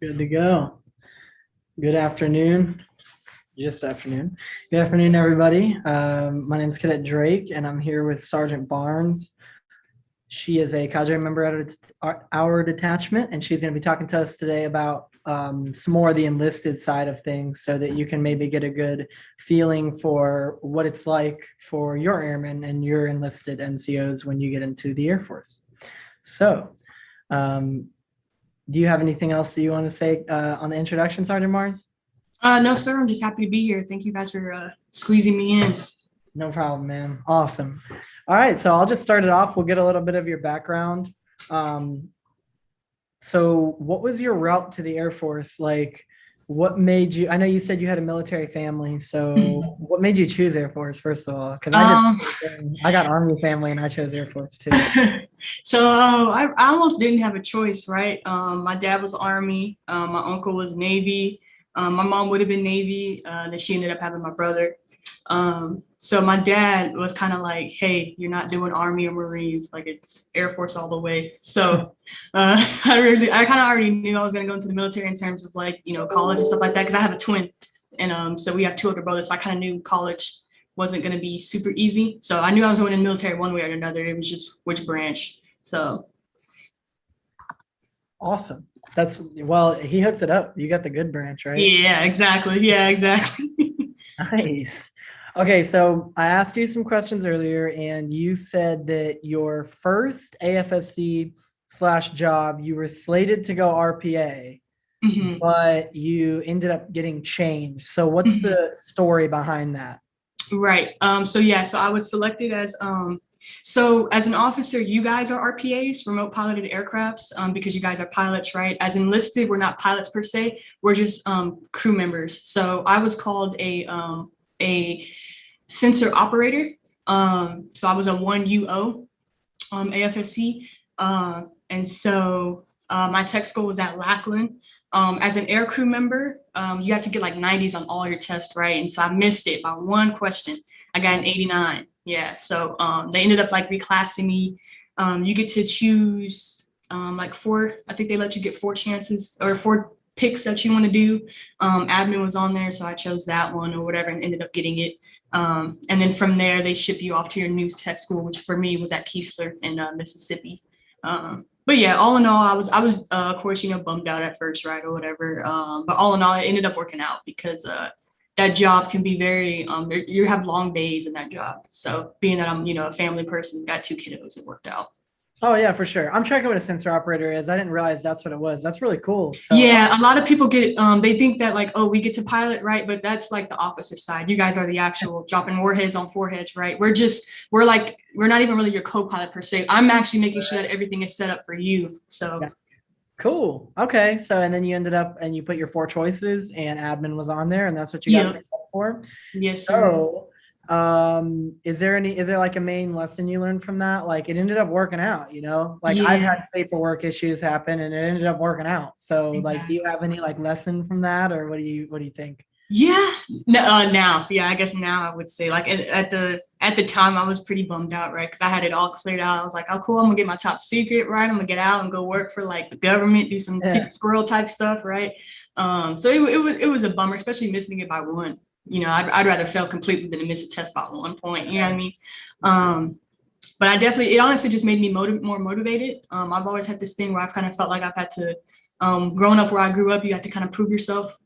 Good to go. Good afternoon. Just afternoon. Good afternoon, everybody. My name is Cadet Drake, and I'm here with Sergeant Barnes. She is a cadre member at our detachment, and she's going to be talking to us today about some more of the enlisted side of things so that you can maybe get a good feeling for what it's like for your airmen and your enlisted NCOs when you get into the Air Force. So, do you have anything else that you want to say on the introduction, Sergeant Barnes? No, sir. I'm just happy to be here. Thank you guys for squeezing me in. No problem, man. Awesome. All right, so I'll just start it off. We'll get a little bit of your background. So what was your route to the Air Force? Like, what made you, I know you said you had a military family, so what made you choose Air Force, first of all? Because I got Army family and I chose Air Force too. I almost didn't have a choice, right? My dad was Army. My uncle was Navy. My mom would have been Navy. Then she ended up having my brother. So my dad was kind of like, hey, you're not doing Army or Marines, like it's Air Force all the way. So I kind of already knew I was going to go into the military in terms of like, college and stuff like that, because I have a twin. And so we have two older brothers. So I kind of knew college wasn't going to be super easy. So I knew I was going in the military one way or another. It was just which branch. So. Awesome. He hooked it up. You got the good branch, right? Yeah, exactly. Yeah, exactly. Nice. Okay, so I asked you some questions earlier, and you said that your first AFSC/job, you were slated to go RPA, but you ended up getting changed. So what's the story behind that? Right. So I was selected as so as an officer, you guys are RPAs, remote piloted aircrafts, because you guys are pilots, right? As enlisted, we're not pilots per se. We're just crew members. So I was called a sensor operator. So I was a 1UO AFSC. And so my tech school was at Lackland. As an air crew member, you have to get like 90s on all your tests, right? And so I missed it by one question. I got an 89. Yeah, so they ended up like reclassing me. You get to choose like four, I think they let you get four chances or four picks that you want to do. Admin was on there, so I chose that one or whatever and ended up getting it. And then from there, they ship you off to your news tech school, which for me was at Keesler in Mississippi. But yeah, all in all, I was of course, bummed out at first, right, or whatever. But all in all, it ended up working out because that job can be very, you have long days in that job. So being that I'm, a family person, got two kiddos, it worked out. Oh yeah, for sure. I'm checking what a sensor operator is. I didn't realize that's what it was. That's really cool. So yeah, a lot of people get it. They think that like, oh, we get to pilot, right? But that's like the officer side. You guys are the actual dropping warheads on foreheads, right? We're not even really your co-pilot per se. I'm actually making sure that everything is set up for you. So yeah. Cool. Okay. So, and then you ended up and you put your four choices and admin was on there and that's what you got picked up for. Yes, so, sir. Is there like a main lesson you learned from that? Like it ended up working out, like I've had paperwork issues happen and it ended up working out. So like, do you have any like lesson from that or what do you think? Yeah, now, yeah, I guess now I would say like at the time I was pretty bummed out, right? Because I had it all cleared out. I was like, oh, cool, I'm gonna get my top secret, right? I'm gonna get out and go work for like the government, do some secret squirrel type stuff, right? So it was a bummer, especially missing it by one. I'd rather fail completely than to miss a test by 1 point. You know what I mean? But it honestly just made me more motivated. I've always had this thing where I've kind of felt like I've had to, growing up where I grew up, you have to kind of prove yourself.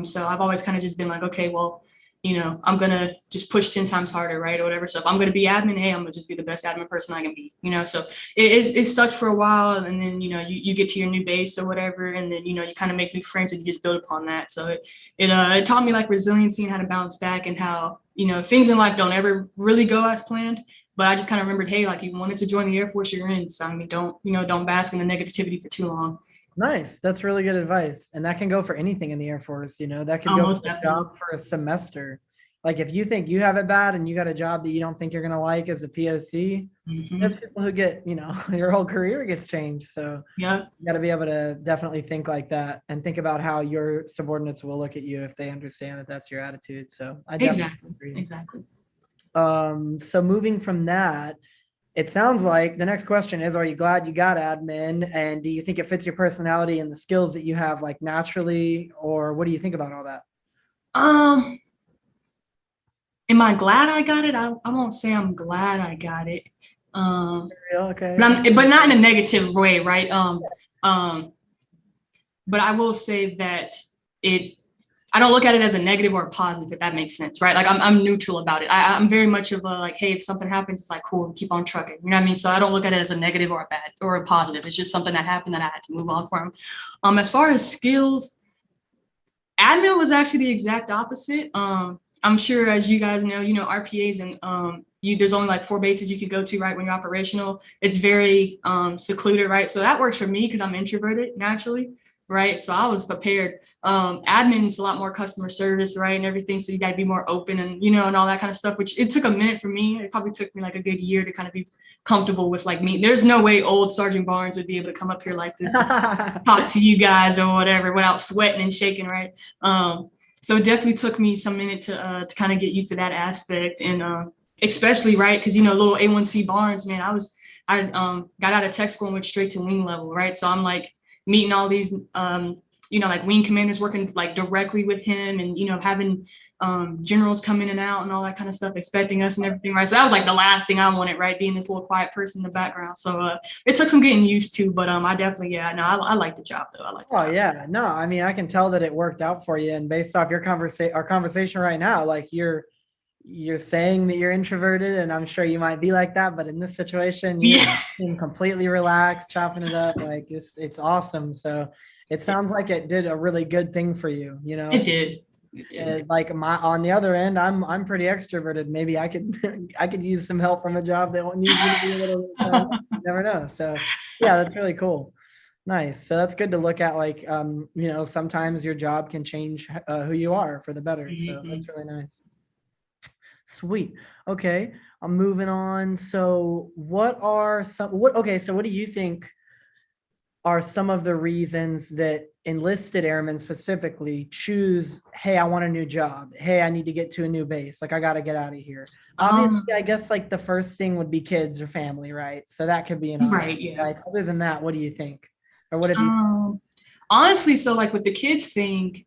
So I've always kind of just been like, okay, well, I'm going to just push 10 times harder, right? Or whatever. So if I'm going to be admin, hey, I'm going to just be the best admin person I can be, so it sucked for a while. And then, you get to your new base or whatever. And then, you kind of make new friends and you just build upon that. So it taught me like resiliency and how to bounce back and how, things in life don't ever really go as planned. But I just kind of remembered, hey, like you wanted to join the Air Force, you're in. So I mean, don't bask in the negativity for too long. Nice. That's really good advice. And that can go for anything in the Air Force, that could go for a job for a semester. Like if you think you have it bad and you got a job that you don't think you're going to like as a POC, there's people who get, your whole career gets changed. So yeah, you got to be able to definitely think like that and think about how your subordinates will look at you if they understand that that's your attitude. So I definitely agree. Exactly. So moving from that, it sounds like the next question is, are you glad you got admin? And do you think it fits your personality and the skills that you have like naturally, or what do you think about all that? Um, am I glad I got it? I won't say I'm glad I got it. Okay. But not in a negative way, right? Um, but I will say that I don't look at it as a negative or a positive, if that makes sense, right? Like I'm neutral about it. I'm very much of a like, hey, if something happens, it's like, cool, keep on trucking. You know what I mean? So I don't look at it as a negative or a bad or a positive. It's just something that happened that I had to move on from. As far as skills, admin was actually the exact opposite. I'm sure, as you guys know, RPAs and there's only like 4 bases you can go to, right, when you're operational. It's very secluded, right? So that works for me because I'm introverted naturally, right? So I was prepared. Admin's a lot more customer service, right, and everything. So you got to be more open and and all that kind of stuff. Which it took a minute for me. It probably took me like a good year to kind of be comfortable with like me. There's no way old Sergeant Barnes would be able to come up here like this, and talk to you guys or whatever without sweating and shaking, right? So it definitely took me some minute to kind of get used to that aspect, and especially right because little A1C Barnes, man, I got out of tech school and went straight to wing level, right? So I'm like meeting all these like wing commanders, working like directly with him, and having generals come in and out and all that kind of stuff, expecting us and everything, right? So that was like the last thing I wanted, right? Being this little quiet person in the background. So it took some getting used to, but I definitely, I like the job though. I like the Oh job. yeah, no, I mean, I can tell that it worked out for you, and based off our conversation right now, like you're saying that you're introverted, and I'm sure you might be like that, but in this situation, you're Yeah, completely relaxed, chopping it up, like it's awesome. So it sounds like it did a really good thing for you, it did. It did. And like on the other end, I'm pretty extroverted. Maybe I could I could use some help from a job that needs me to be a little. You never know. So yeah, that's really cool. Nice. So that's good to look at. Like sometimes your job can change who you are for the better. So Mhm. that's really nice. Sweet. Okay, I'm moving on. So what are some what? Okay, so what do you think are some of the reasons that enlisted airmen specifically choose, hey, I want a new job. Hey, I need to get to a new base. Like, I got to get out of here. Obviously, Um, I guess like the first thing would be kids or family, right? So that could be an option. right, yeah. Like, other than that, what do you think? Or what have you? Um, Honestly, so like with the kids thing,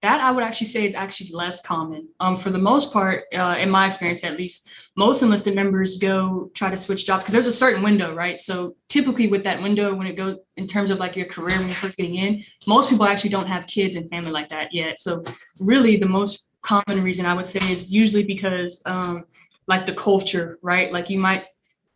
that I would actually say is actually less common. For the most part, in my experience at least, most enlisted members go try to switch jobs because there's a certain window, right? So typically with that window, when it goes in terms of like your career when you're first getting in, most people actually don't have kids and family like that yet. So really the most common reason I would say is usually because like the culture, right? Like you might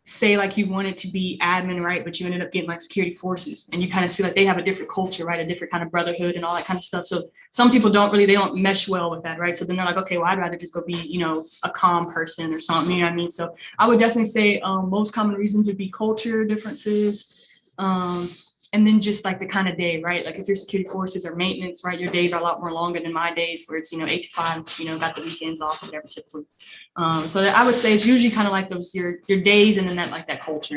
say like you wanted to be admin, right? But you ended up getting like security forces, and you kind of see like they have a different culture, right? A different kind of brotherhood and all that kind of stuff. So some people they don't mesh well with that, right? So then they're like, okay, well, I'd rather just go be, a calm person or something, you know what I mean? So I would definitely say most common reasons would be culture differences. And then just like the kind of day, right? Like if you're security forces or maintenance, right? Your days are a lot more longer than my days where it's, 8 to 5, got the weekends off or whatever typically. So I would say it's usually kind of like those your days and then that culture.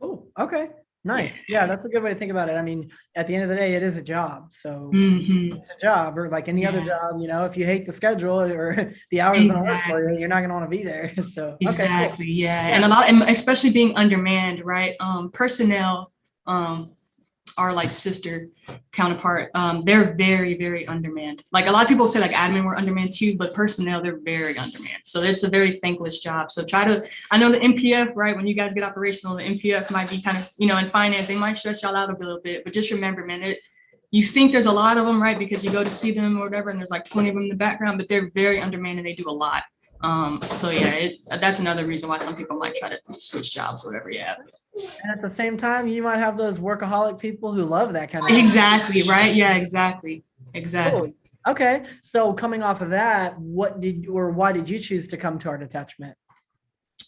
Oh, okay. Nice. Yeah, that's a good way to think about it. I mean, at the end of the day, it is a job. So Mm-hmm. it's a job, or like any other Yeah, job, if you hate the schedule or the hours don't work for exactly. you, you're not going to want to be there. So, okay, cool. Exactly. Yeah. Yeah. And especially being undermanned, right? Personnel our like sister counterpart, they're very, very undermanned. Like a lot of people say like admin were undermanned too, but personnel, they're very undermanned. So it's a very thankless job. So I know the MPF, right? When you guys get operational, the MPF might be kind of, in finance, they might stress y'all out a little bit, but just remember, man, you think there's a lot of them, right? Because you go to see them or whatever, and there's like 20 of them in the background, but they're very undermanned and they do a lot. So yeah, that's another reason why some people might try to switch jobs or whatever. Yeah. And at the same time, you might have those workaholic people who love that kind of thing. Exactly. Right. Yeah, exactly. Exactly. Cool. Okay. So coming off of that, why did you choose to come to our detachment?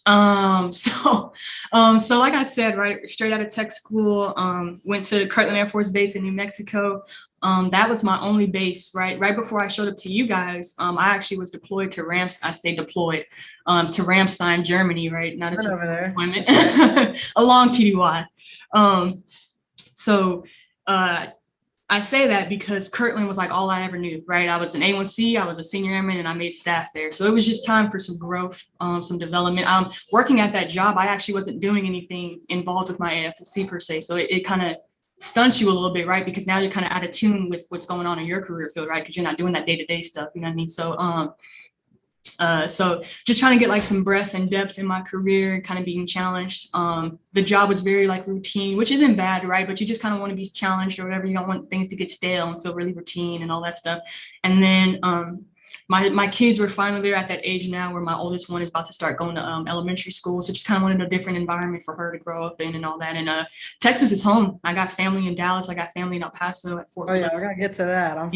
So like I said, right, straight out of tech school, went to Kirtland Air Force Base in New Mexico. That was my only base, right? Right before I showed up to you guys, I actually was deployed to I stayed deployed to Ramstein, Germany, right? Not a deployment, a long TDY. So I say that because Kirtland was like all I ever knew, right? I was an A1C, I was a senior airman, and I made staff there. So it was just time for some growth, some development. Working at that job, I actually wasn't doing anything involved with my AFC per se. So it kind of stunts you a little bit, right? Because now you're kind of out of tune with what's going on in your career field, right? Because you're not doing that day-to-day stuff, you know what I mean? So just trying to get like some breadth and depth in my career and kind of being challenged. The job was very like routine, which isn't bad, right? But you just kind of want to be challenged or whatever. You don't want things to get stale and feel really routine and all that stuff. And then my kids were finally there at that age now where my oldest one is about to start going to elementary school. So just kind of wanted a different environment for her to grow up in and all that. And Texas is home. I got family in Dallas. I got family in El Paso at Fort. Oh yeah, we're gonna get to that. I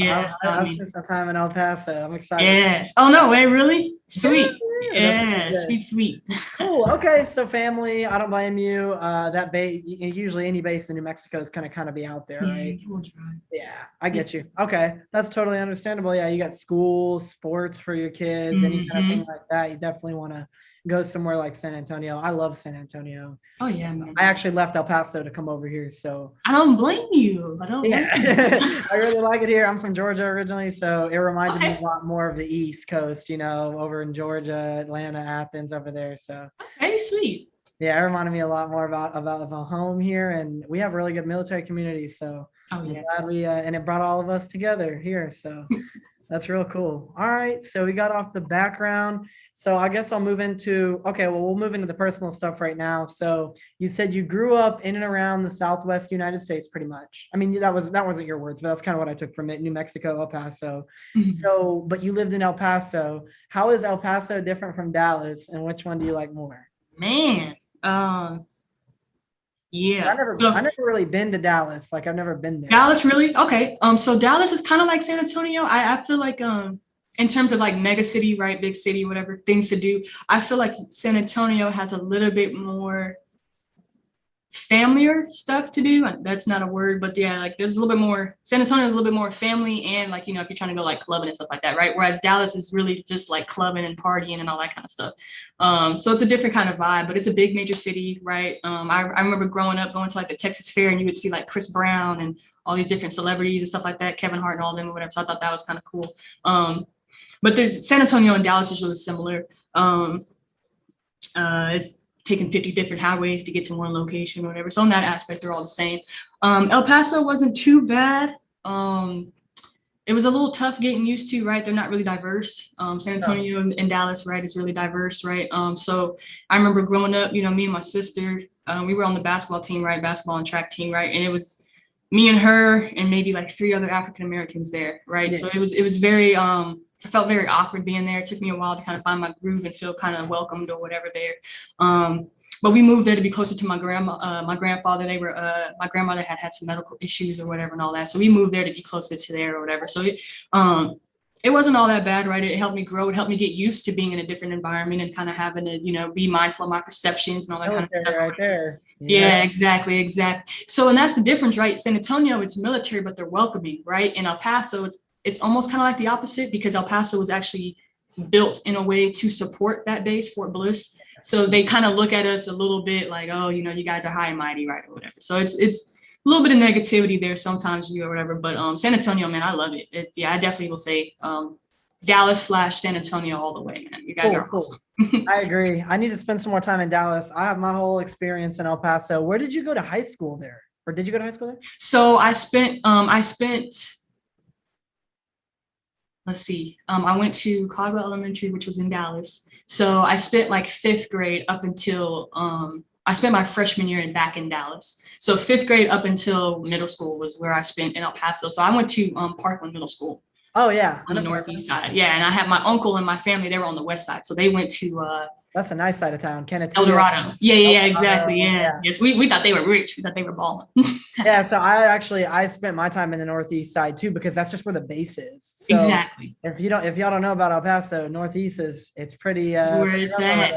spent some time in El Paso. I'm excited. Yeah. Oh no way, really? Sweet. Yeah, sweet. Cool. Okay, so family, I don't blame you. That base, usually any base in New Mexico is gonna kind of be out there, right? Yeah, I get you. Okay, that's totally understandable. Yeah, you got school, sports for your kids, any kind of thing like that. You definitely want to go somewhere like San Antonio. I love San Antonio. Oh yeah, man. I actually left El Paso to come over here, so I don't blame you. I really like it here. I'm from Georgia originally, so it reminded me a lot more of the East Coast, over in Georgia, Atlanta, Athens, over there. So okay, sweet. Yeah, it reminded me a lot more about a home here, and we have a really good military community. So I'm glad we and it brought all of us together here. So that's real cool. All right, so we got off the background. So I guess I'll move into we'll move into the personal stuff right now. So you said you grew up in and around the Southwest United States, pretty much. I mean, that wasn't your words, but that's kind of what I took from it. New Mexico, El Paso. So, but you lived in El Paso. How is El Paso different from Dallas, and which one do you like more? Man. Yeah. I never really been to Dallas. Like I've never been there. Dallas, really? Okay. So Dallas is kind of like San Antonio. I feel like in terms of like mega city, right? Big city, whatever, things to do. I feel like San Antonio has a little bit more familiar stuff to do. That's not a word, but yeah, like there's a little bit more. San Antonio is a little bit more family and like, if you're trying to go like clubbing and stuff like that, right? Whereas Dallas is really just like clubbing and partying and all that kind of stuff. So it's a different kind of vibe, but it's a big major city, right? I remember growing up going to like the Texas Fair and you would see like Chris Brown and all these different celebrities and stuff like that, Kevin Hart and all them or whatever. So I thought that was kind of cool. But there's San Antonio and Dallas is really similar. It's taking 50 different highways to get to one location or whatever. So in that aspect, they're all the same. El Paso wasn't too bad. It was a little tough getting used to, right? They're not really diverse. San Antonio and Dallas, right, is really diverse, right? So I remember growing up, me and my sister, we were on the basketball team, right? Basketball and track team, right? And it was me and her and maybe like 3 other African Americans there, right? Yeah. So it was very, I felt very awkward being there. It took me a while to kind of find my groove and feel kind of welcomed or whatever there. But we moved there to be closer to my grandfather. My grandmother had some medical issues or whatever and all that. So we moved there to be closer to there or whatever. So it wasn't all that bad, right? It helped me grow. It helped me get used to being in a different environment and kind of having to, be mindful of my perceptions and all that kind of stuff. Right there. Yeah, exactly. So, and that's the difference, right? San Antonio, it's military, but they're welcoming, right? In El Paso, it's almost kind of like the opposite because El Paso was actually built in a way to support that base, Fort Bliss. So they kind of look at us a little bit like, oh, you guys are high and mighty, right, or whatever. So it's a little bit of negativity there sometimes, or whatever. But San Antonio, man, I love it. I definitely will say Dallas/San Antonio all the way, man. You guys are awesome. I agree. I need to spend some more time in Dallas. I have my whole experience in El Paso. Where did you go to high school there? Or did you go to high school there? So I spent let's see. I went to Caldwell Elementary, which was in Dallas. So I spent like 5th grade up until I spent my freshman year back in Dallas. So 5th grade up until middle school was where I spent in El Paso. So I went to Parkland Middle School. Oh yeah, on the northeast side. Yeah, and I had my uncle and my family. They were on the west side, so they went to. That's a nice side of town, Kennedy. El Dorado. Yeah, exactly. Yeah. Yes, we thought they were rich. We thought they were balling. Yeah, so I spent my time in the northeast side too because that's just where the base is. So exactly. If y'all don't know about El Paso, northeast it's pretty. Where it's at.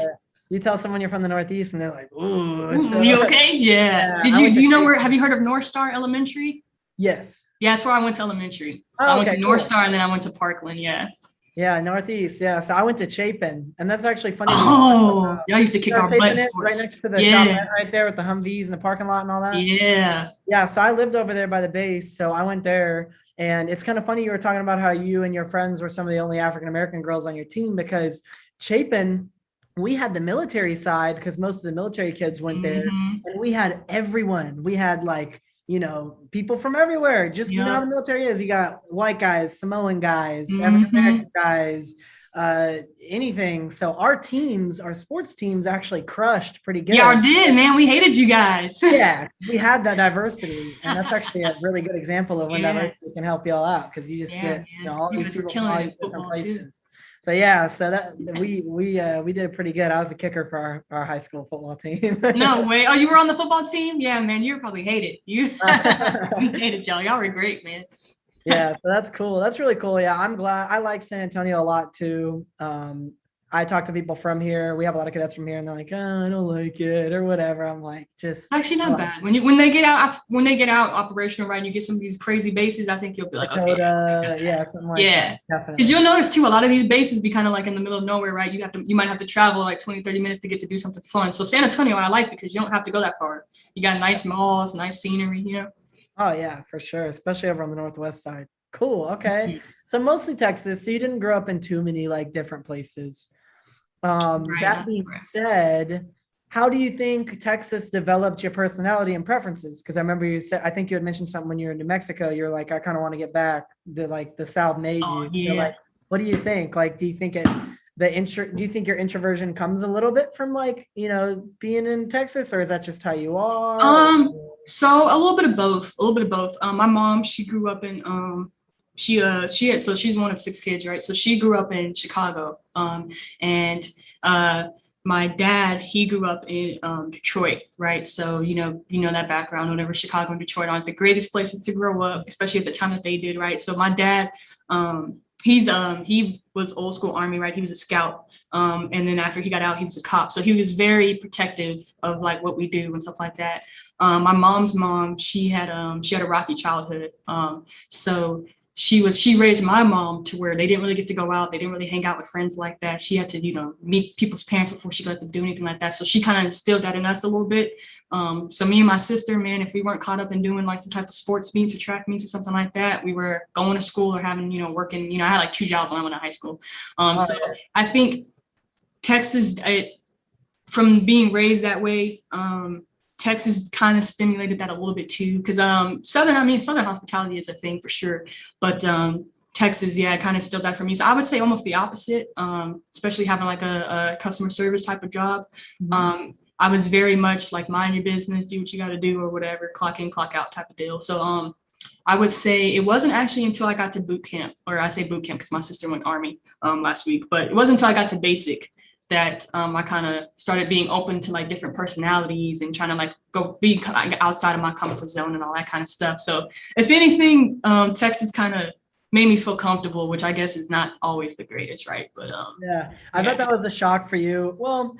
You tell someone you're from the northeast, and they're like, "Ooh, so, you okay?" Yeah. Have you heard of North Star Elementary? Yes. Yeah, that's where I went to elementary. So I went to North Star and then I went to Parkland. Yeah. Yeah, Northeast. Yeah. So I went to Chapin, and that's actually funny. Oh, y'all used to kick our butt Chapin in is right sports. next to the Yeah, shopette right there with the Humvees and the parking lot and all that. yeah. Yeah. So I lived over there by the base. So I went there, and it's kind of funny you were talking about how you and your friends were some of the only African American girls on your team because Chapin, we had the military side because most of the military kids went there, Mhm. and we had everyone. We had like people from everywhere. Just you know how Yep. the military is. You got white guys, Samoan guys, African Mhm. American guys, anything. So our sports teams actually crushed pretty good. Y'all did, man. We hated you guys. Yeah, we had that diversity, and that's actually a really good example of when Yeah, diversity can help you all out because you just yeah, get man. all You these guys were people from killing all it these in different football too. places. So yeah, so that we did pretty good. I was a kicker for our high school football team. No way. Oh, you were on the football team? Yeah, man. You were probably hated. You we hated y'all. Y'all were great, man. Yeah, so that's cool. That's really cool. Yeah, I'm glad. I like San Antonio a lot too. I talk to people from here. We have a lot of cadets from here, and they're like, "Oh, I don't like it," or whatever. I'm like, just Actually, I not like bad. When they get out operational, right? You get some of these crazy bases. I think you'll be like, okay, I'll take Dakota, that back. yeah, something like that. Yeah. Because Definitely. you'll notice too, a lot of these bases be kind of like in the middle of nowhere, right? You might have to travel like 20, 30 minutes to get to do something fun. So San Antonio, I like because you don't have to go that far. You got nice malls, nice scenery. Oh yeah, for sure, especially over on the northwest side. Cool. Okay. Mhm. So mostly Texas. So you didn't grow up in too many like different places. Right. That being said, how do you think Texas developed your personality and preferences? Because I remember you said I think you had mentioned something when you were in New Mexico. You're like, I kind of want to get back. The South made Oh, you. So yeah. like, what do you think? Like, do you think do you think your introversion comes a little bit from like, being in Texas, or is that just how you are? So a little bit of both, a little bit of both. My mom, she grew up in so she's one of six kids, right? So she grew up in Chicago. And my dad, he grew up in Detroit, right? So you know that background, whatever. Chicago and Detroit aren't the greatest places to grow up, especially at the time that they did, right? So my dad, he was old school Army, right? He was a scout. And then after he got out, he was a cop. So he was very protective of like what we do and stuff like that. My mom's mom, she had a rocky childhood. So she raised my mom to where they didn't really get to go out. They didn't really hang out with friends like that. She had to, meet people's parents before she got to do anything like that. So she kind of instilled that in us a little bit. So me and my sister, man, if we weren't caught up in doing like some type of sports meets or track meets or something like that, we were going to school or having, working, I had like 2 jobs when I went to high school. Oh, So I think Texas, from being raised that way, Texas kind of stimulated that a little bit too. Because Southern hospitality is a thing for sure, but Texas, yeah, kind of instilled that for me. So I would say almost the opposite, especially having like a customer service type of job. I was very much like mind your business, do what you got to do or whatever, clock in, clock out type of deal. So I would say it wasn't actually until I got to boot camp, or I say boot camp because my sister went Army last week, but it wasn't until I got to basic that I kind of started being open to like different personalities and trying to like go be outside of my comfort zone and all that kind of stuff. So if anything, Texas kind of made me feel comfortable, which I guess is not always the greatest, right? But yeah. I yeah. bet that was a shock for you. Well,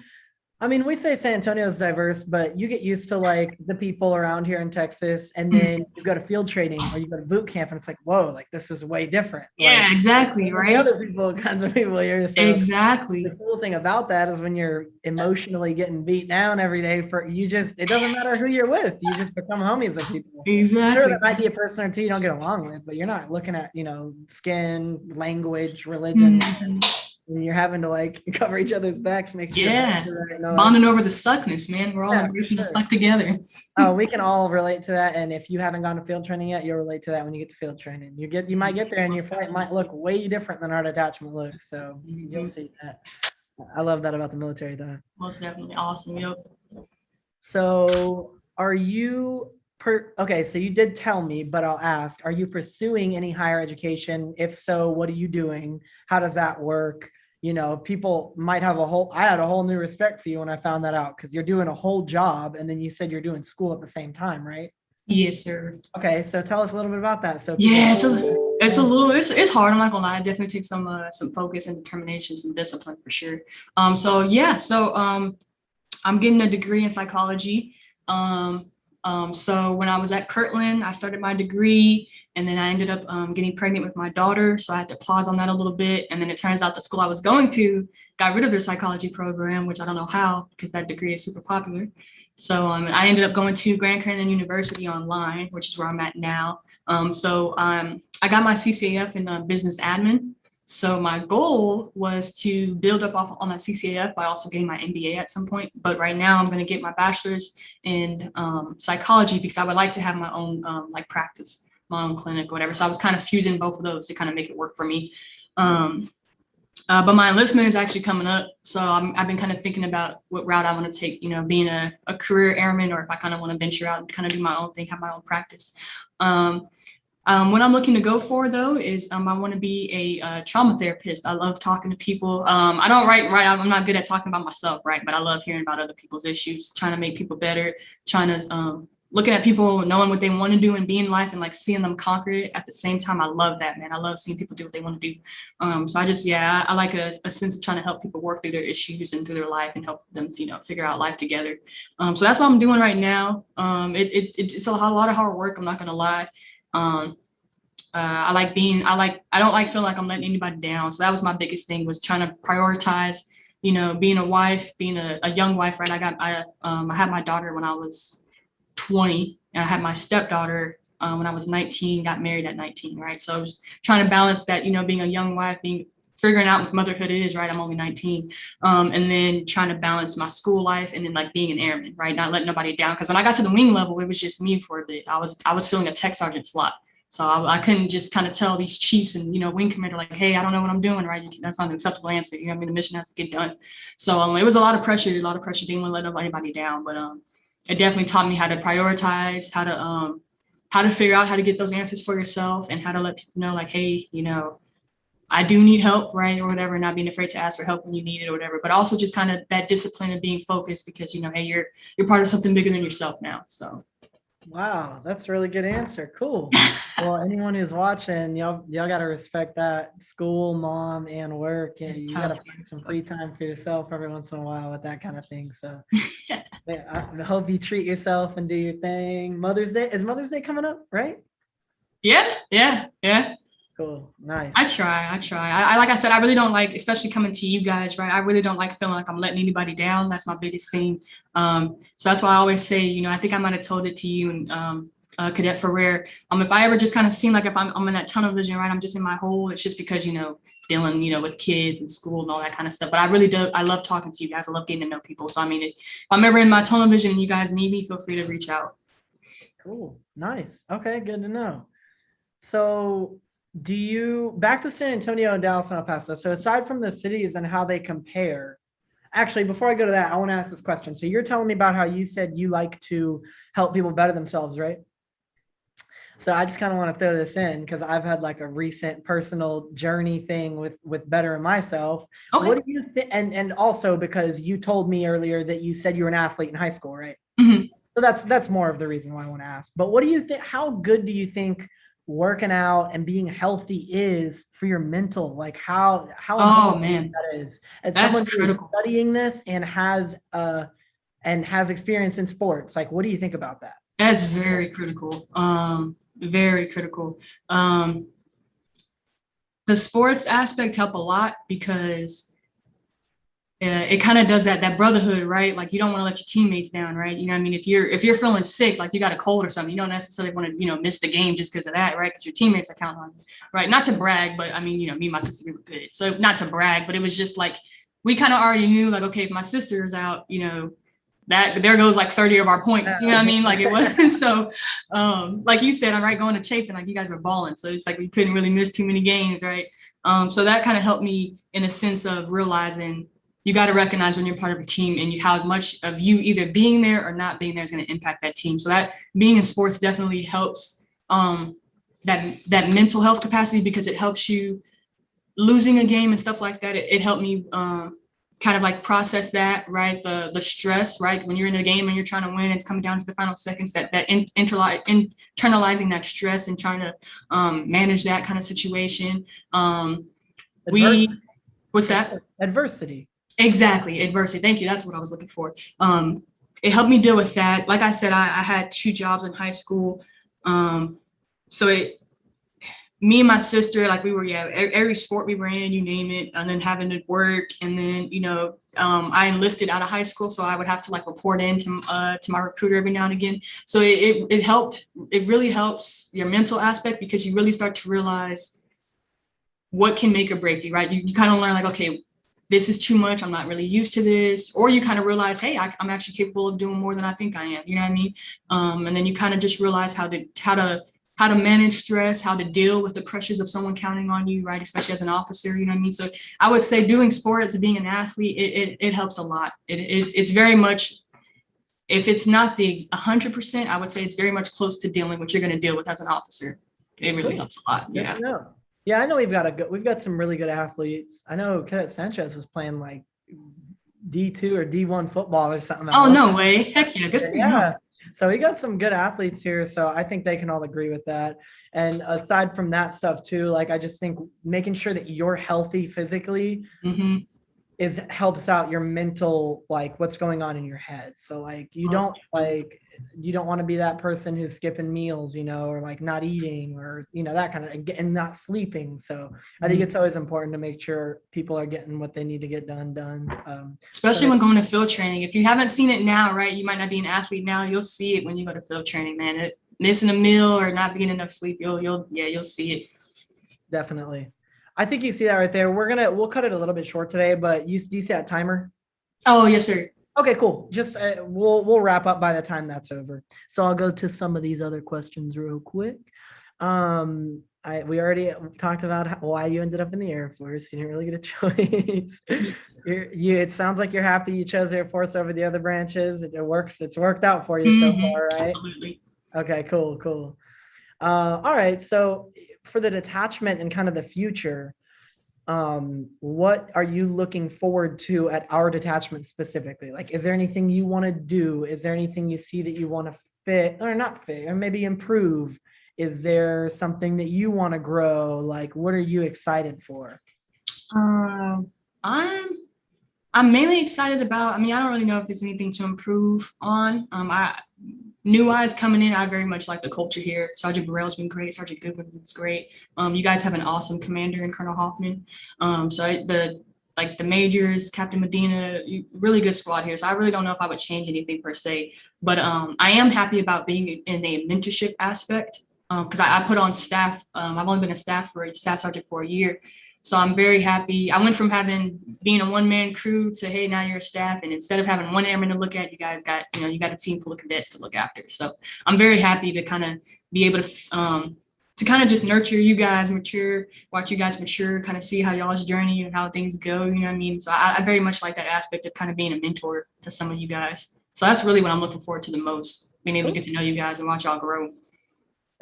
I mean, we say San Antonio is diverse, but you get used to like the people around here in Texas, and then you go to field training or you go to boot camp, and it's like, whoa, like this is way different. Like Yeah, exactly, the right? other kinds of people here. So the Exactly. cool thing about that is when you're emotionally getting beat down every day it doesn't matter who you're with. You just become homies with people. Sure, Exactly. there might be a person or two you don't get along with, but you're not looking at, skin, language, religion. Mhm. And you're having to like cover each other's backs, make sure Yeah. right. Bonding over the suckness, man. We're all Yeah, for embracing the sure. suck together. Oh, we can all relate to that. And if you haven't gone to field training yet, you'll relate to that when you get to field training. You might get there and your flight might look way different than our detachment looks. So you'll see that. I love that about the military though. Most definitely. Awesome. Yep. So are you okay, so you did tell me, but I'll ask, are you pursuing any higher education? If so, what are you doing? How does that work? People might have I had a whole new respect for you when I found that out because you're doing a whole job and then you said you're doing school at the same time, right? Yes, sir. Okay, so tell us a little bit about that. So people Yeah, it's hard. I'm not gonna lie. It definitely takes some focus and determination, some discipline for sure. So I'm getting a degree in psychology. So when I was at Kirtland, I started my degree, and then I ended up getting pregnant with my daughter. So I had to pause on that a little bit. And then it turns out the school I was going to got rid of their psychology program, which I don't know how, because that degree is super popular. So I ended up going to Grand Canyon University online, which is where I'm at now. I got my CCAF in business admin. So my goal was to build up off on that CCAF by also getting my MBA at some point. But right now I'm going to get my bachelor's in psychology because I would like to have my own like practice, my own clinic, whatever. So I was kind of fusing both of those to kind of make it work for me. But my enlistment is actually coming up. So I've been kind of thinking about what route I want to take, you know, being a career airman, or if I kind of want to venture out and kind of do my own thing, have my own practice. What I'm looking to go for, though, is I want to be a trauma therapist. I love talking to people. I don't write. I'm not good at talking about myself, right? But I love hearing about other people's issues, trying to make people better, trying to looking at people, knowing what they want to do and be in life, and like seeing them conquer it at the same time. I love that, man. I love seeing people do what they want to do. So I like a sense of trying to help people work through their issues and through their life and help them, you know, figure out life together. So that's what I'm doing right now. It's a lot of hard work. I'm not gonna lie. I don't like feeling like I'm letting anybody down. So that was my biggest thing, was trying to prioritize, you know, being a wife, being a young wife, right? I had my daughter when I was 20, and I had my stepdaughter when I was 19, got married at 19, right? So I was trying to balance that, you know, being a young wife, figuring out what motherhood is, right? I'm only 19. And then trying to balance my school life and then like being an airman, right? Not letting nobody down. Because when I got to the wing level, it was just me for a bit. I was filling a tech sergeant slot. So I couldn't just kind of tell these chiefs and, you know, wing commander, like, hey, I don't know what I'm doing, right? That's not an acceptable answer. You know what I mean? The mission has to get done. So it was a lot of pressure, didn't want to let anybody down. But it definitely taught me how to prioritize, how to figure out how to get those answers for yourself, and how to let people know, like, hey, you know, I do need help, right, or whatever, not being afraid to ask for help when you need it or whatever, but also just kind of that discipline of being focused, because, you know, hey, you're part of something bigger than yourself now. So. Wow, that's a really good answer. Cool. Well, anyone who's watching, y'all got to respect that. School, mom, and work, and you got to find some free time for yourself every once in a while with that kind of thing. So yeah, I hope you treat yourself and do your thing. Mother's Day, is Mother's Day coming up, right? Yeah. Cool. Nice. I try. I like I said, I really don't like, especially coming to you guys, right? I really don't like feeling like I'm letting anybody down. That's my biggest thing. So that's why I always say, you know, I think I might have told it to you and Cadet Ferrer. If I ever just kind of seem like if I'm in that tunnel vision, right, I'm just in my hole, it's just because, you know, dealing, you know, with kids and school and all that kind of stuff. But I really do. I love talking to you guys. I love getting to know people. So I mean, if I'm ever in my tunnel vision and you guys need me, feel free to reach out. Cool. Nice. Okay. Good to know. So back to San Antonio, Dallas, and El Paso. So aside from the cities and how they compare, actually, before I go to that, I want to ask this question. So you're telling me about how you said you like to help people better themselves, right? So I just kind of want to throw this in because I've had like a recent personal journey thing with bettering myself. Okay. What do you think? And also because you told me earlier that you said you were an athlete in high school, right? Mm-hmm. So that's more of the reason why I want to ask. But what do you think? How good do you think working out and being healthy is for your mental? Like how important that is as That's someone who's studying this and has experience in sports. Like, what do you think about that? That's very critical. Very critical. The sports aspect help a lot because it kind of does that brotherhood, right? Like you don't want to let your teammates down, right? You know what I mean? If you're feeling sick, like you got a cold or something, you don't necessarily want to, you know, miss the game just because of that, right? Because your teammates are counting on you, right? Not to brag, but I mean, you know, me and my sister, we were good. So not to brag, but it was just like, we kind of already knew, like, okay, if my sister's out, you know, that there goes like 30 of our points, you know what I mean? Like it was so, like you said, I'm right, going to Chapin, like you guys were balling. So it's like, we couldn't really miss too many games, right? So that kind of helped me in a sense of realizing you got to recognize when you're part of a team and how much of you either being there or not being there is going to impact that team. So that being in sports definitely helps that mental health capacity, because it helps you losing a game and stuff like that. It helped me kind of like process that, right? The stress, right? When you're in a game and you're trying to win, it's coming down to the final seconds, internalizing that stress and trying to manage that kind of situation. What's that? Adversity. Exactly. Adversity. Thank you. That's what I was looking for. it helped me deal with that. Like I said, I had 2 jobs in high school. So me and my sister, like we were, every sport we were in, you name it, and then having to work. And then, I enlisted out of high school, so I would have to like report in to my recruiter every now and again. So it helped. It really helps your mental aspect, because you really start to realize what can make or break you, right? You kind of learn like, okay, this is too much. I'm not really used to this. Or you kind of realize, hey, I'm actually capable of doing more than I think I am. You know what I mean? And then you kind of just realize how to manage stress, how to deal with the pressures of someone counting on you, right? Especially as an officer, you know what I mean? So I would say doing sports, being an athlete, it helps a lot. It's very much, if it's not the 100%, I would say it's very much close to dealing what you're going to deal with as an officer. It really helps a lot. Good Yeah. to know. Yeah, I know we've got some really good athletes. I know Cadet Sanchez was playing like D2 or D1 football or something. Oh, no way. Heck yeah. Good for Yeah. So we got some good athletes here. So I think they can all agree with that. And aside from that stuff too, like I just think making sure that you're healthy physically helps out your mental, like what's going on in your head. So like you don't want to be that person who's skipping meals, or like not eating, or that kind of, and not sleeping. So I think it's always important to make sure people are getting what they need to get done. Especially when going to field training. If you haven't seen it now, right, you might not be an athlete now, you'll see it when you go to field training, man. Missing a meal or not getting enough sleep, you'll see it. Definitely. I think you see that right there. We'll cut it a little bit short today, but do you see that timer? Oh, yes, sir. Okay, cool. Just we'll wrap up by the time that's over. So I'll go to some of these other questions real quick. We already talked about why you ended up in the Air Force. You didn't really get a choice. It sounds like you're happy you chose the Air Force over the other branches. It works. It's worked out for you so far, right? Absolutely. Okay, cool. All right. So for the detachment and kind of the future, what are you looking forward to at our detachment specifically? Like, is there anything you want to do? Is there anything you see that you want to not fit, or maybe improve? Is there something that you want to grow? Like, what are you excited for? I'm mainly excited about, I don't really know if there's anything to improve on. New eyes coming in, I very much like the culture here. Sergeant Burrell's been great. Sergeant Goodwin's great. You guys have an awesome commander in Colonel Hoffman. The majors, Captain Medina, really good squad here. So I really don't know if I would change anything per se, but I am happy about being in a mentorship aspect, because I put on staff. I've only been a staff sergeant for a year. So I'm very happy. I went from being a one-man crew to, hey, now you're a staff. And instead of having one airman to look at, you guys got, you got a team full of cadets to look after. So I'm very happy to kind of be able to kind of just nurture you guys, watch you guys mature, kind of see how y'all's journey and how things go. You know what I mean? So I very much like that aspect of kind of being a mentor to some of you guys. So that's really what I'm looking forward to the most, being able to get to know you guys and watch y'all grow.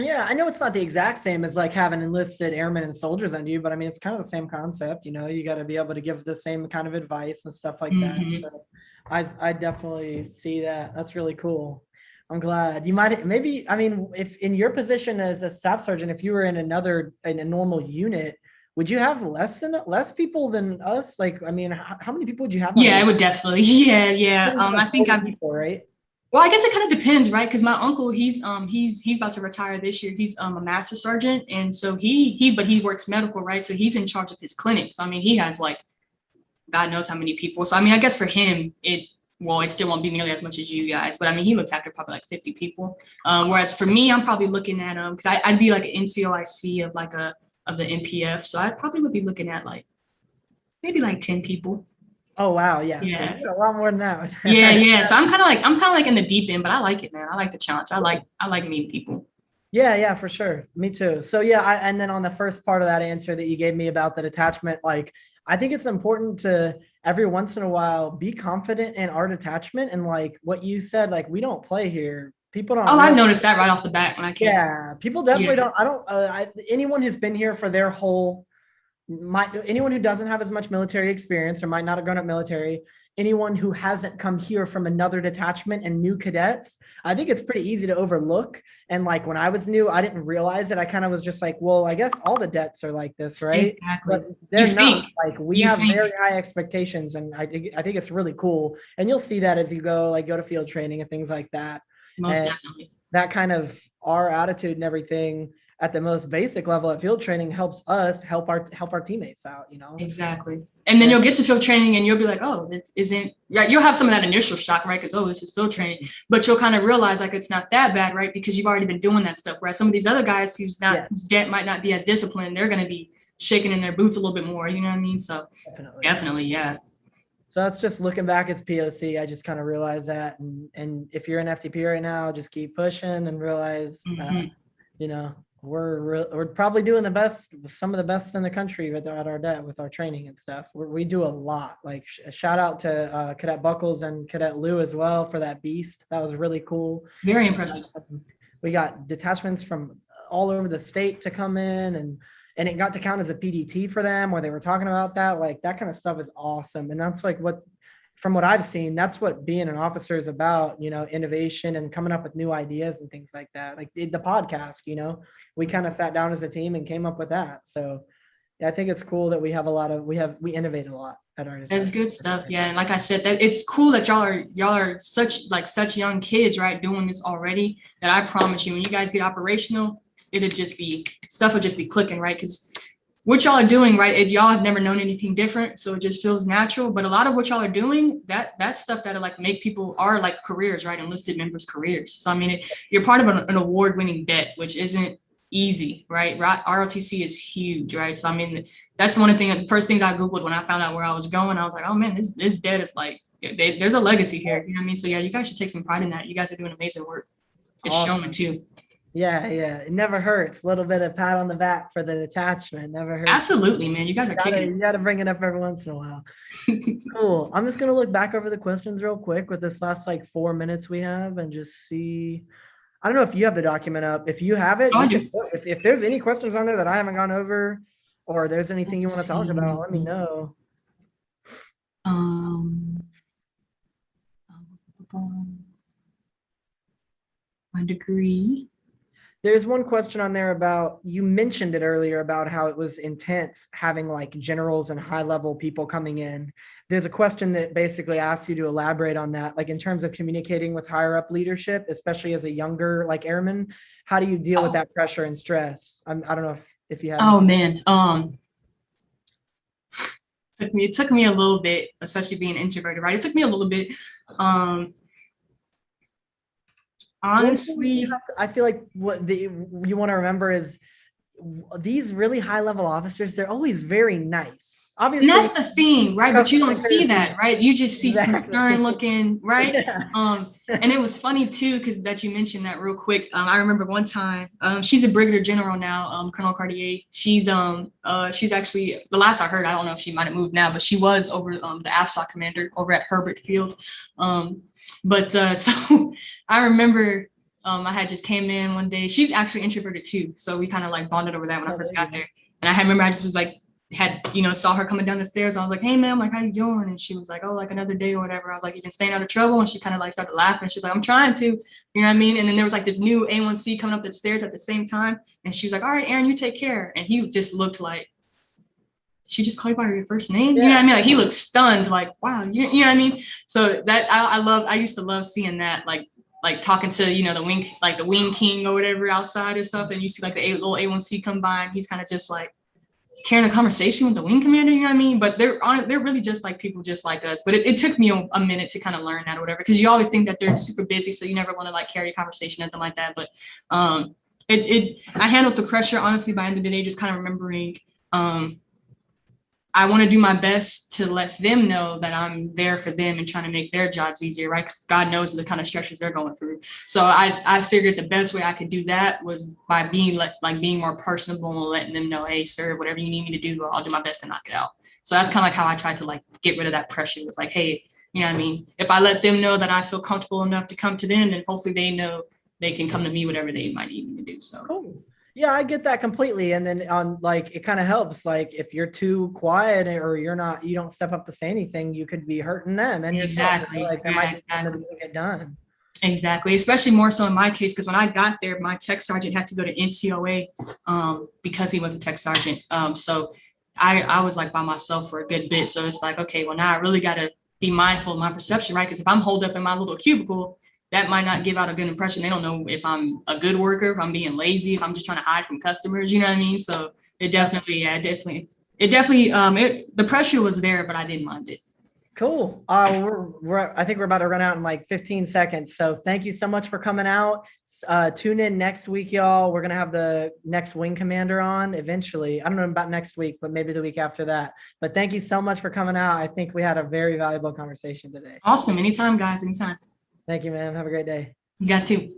Yeah, I know it's not the exact same as like having enlisted airmen and soldiers under you, but it's kind of the same concept. You got to be able to give the same kind of advice and stuff like that. So I definitely see that. That's really cool. I'm glad. You might maybe, if in your position as a staff sergeant, if you were in a normal unit, would you have less people than us? Like, how many people would you have? Yeah, it would definitely. Yeah. I think people, right? Well, I guess it kind of depends, right? Because my uncle, he's about to retire this year. He's a master sergeant, and so he works medical, right? So he's in charge of his clinic. So he has like God knows how many people. So I guess for him, it still won't be nearly as much as you guys, but he looks after probably like 50 people. Whereas for me, I'm probably looking at because I'd be like an NCOIC of the NPF, so I probably would be looking at like maybe like 10 people. Oh wow, yeah. So a lot more than that. yeah. So I'm kind of like in the deep end, but I like it, man. I like the challenge. I like meeting people. Yeah, for sure. Me too. So yeah, and then on the first part of that answer that you gave me about the detachment, like I think it's important to every once in a while be confident in our detachment, and like what you said, like we don't play here. People don't. Oh, I've noticed that right off the bat when I came. Yeah, people definitely don't. Anyone who's been here for their whole anyone who doesn't have as much military experience or might not have grown up military, anyone who hasn't come here from another detachment and new cadets, I think it's pretty easy to overlook. And like when I was new, I didn't realize it. I kind of was just like, well, I guess all the DETs are like this, right? Exactly. But they're You not. think. Like we You have think. very high expectations, and I think it's really cool. And you'll see that as you go to field training and things like that. Most And definitely. that kind of our attitude and everything at the most basic level at field training helps us help our teammates out, you know? Exactly. And then you'll get to field training and you'll be like, oh, this isn't, right? You'll have some of that initial shock, right? Because, oh, this is field training. But you'll kind of realize like it's not that bad, right? Because you've already been doing that stuff, right? Some of these other guys whose debt might not be as disciplined, they're going to be shaking in their boots a little bit more, you know what I mean? So definitely, yeah. So that's just looking back as POC. I just kind of realized that. And if you're in FTP right now, just keep pushing and realize, you know, we're probably doing the best, some of the best in the country at our DET with our training and stuff. We do a lot. Like shout out to Cadet Buckles and Cadet Lou as well for that beast. That was really cool. Very impressive. We got detachments from all over the state to come in, and it got to count as a PDT for them where they were talking about that. Like that kind of stuff is awesome. And that's like from what I've seen, that's what being an officer is about, you know, innovation and coming up with new ideas and things like that. Like the podcast, you know, we kind of sat down as a team and came up with that. So yeah, I think it's cool that we innovate a lot at our. That's good stuff. Yeah. And like I said, that it's cool that y'all are such young kids, right? Doing this already, that I promise you, when you guys get operational, stuff will just be clicking, right? Because what y'all are doing, right? Y'all have never known anything different, so it just feels natural. But a lot of what y'all are doing, that's stuff that like make people are like careers, right? Enlisted members' careers. So I mean, you're part of an award-winning DET, which isn't easy, right? ROTC is huge, right? So I mean, that's the one thing. The first things I googled when I found out where I was going, I was like, oh man, this DET is like, there's a legacy here. You know what I mean? So yeah, you guys should take some pride in that. You guys are doing amazing work. It's showing too. Yeah, it never hurts. A little bit of pat on the back for the detachment never hurts. Absolutely, man. You guys are kicking. You gotta bring it up every once in a while. Cool. I'm just gonna look back over the questions real quick with this last like 4 minutes we have and just see. I don't know if you have the document up. If you have it, if there's any questions on there that I haven't gone over, or there's anything you want to talk about, let me know. My degree. There's one question on there about, you mentioned it earlier about how it was intense having like generals and high level people coming in. There's a question that basically asks you to elaborate on that, like in terms of communicating with higher up leadership, especially as a younger like airman. How do you deal with that pressure and stress? I don't know if you have. Oh man, it took me a little bit, especially being introverted, right? It took me a little bit. Honestly, I feel like what you want to remember is these really high level officers, they're always very nice. Obviously, and that's the thing, right? But you don't see that, right? You just see some stern looking, right? Yeah. And it was funny too, because that you mentioned that real quick. I remember one time, she's a brigadier general now, Colonel Cartier. She's actually, the last I heard, I don't know if she might have moved now, but she was over the AFSOC commander over at Herbert Field. So I remember I had just came in one day. She's actually introverted too, so we kind of like bonded over that when I first got there. And I remember I just was like, saw her coming down the stairs. I was like, hey ma'am, like how you doing? And she was like, oh, like another day or whatever. I was like, you been staying out of trouble? And she kind of like started laughing. She was like, I'm trying to, you know what I mean? And then there was like this new A1C coming up the stairs at the same time. And she was like, all right, Aaron, you take care. And he just looked like, she just called you by your first name? Yeah. You know what I mean? Like he looked stunned, like, wow, you know what I mean? So that I used to love seeing that, like talking to, the wing king or whatever outside and stuff. And you see like the little A1C come by and he's kind of just like carrying a conversation with the wing commander, you know what I mean? But they're really just like people just like us. But it took me a minute to kind of learn that or whatever, because you always think that they're super busy, so you never want to like carry a conversation, nothing like that. But I handled the pressure honestly by the end of the day, just kind of remembering I want to do my best to let them know that I'm there for them and trying to make their jobs easier, right? Because God knows the kind of stresses they're going through. So I figured the best way I could do that was by being being more personable and letting them know, hey, sir, whatever you need me to do, I'll do my best to knock it out. So that's kind of like how I tried to like get rid of that pressure. It's like, hey, you know what I mean? If I let them know that I feel comfortable enough to come to them, then hopefully they know they can come to me, whatever they might need me to do. So. Cool. Yeah, I get that completely. And then on like it kind of helps. Like if you're too quiet or you don't step up to say anything, you could be hurting them and yourself. Exactly. Like they Yeah, might just tell exactly. to get done. Exactly. Especially more so in my case, because when I got there, my tech sergeant had to go to NCOA because he was a tech sergeant. So I was like by myself for a good bit. So it's like, okay, well, now I really got to be mindful of my perception, right? Because if I'm holed up in my little cubicle, that might not give out a good impression. They don't know if I'm a good worker, if I'm being lazy, if I'm just trying to hide from customers, you know what I mean? So it definitely, yeah, the pressure was there, but I didn't mind it. Cool. I think we're about to run out in like 15 seconds. So thank you so much for coming out. Tune in next week, y'all. We're going to have the next wing commander on eventually. I don't know about next week, but maybe the week after that. But thank you so much for coming out. I think we had a very valuable conversation today. Awesome. Anytime, guys. Anytime. Thank you, ma'am. Have a great day. You guys too.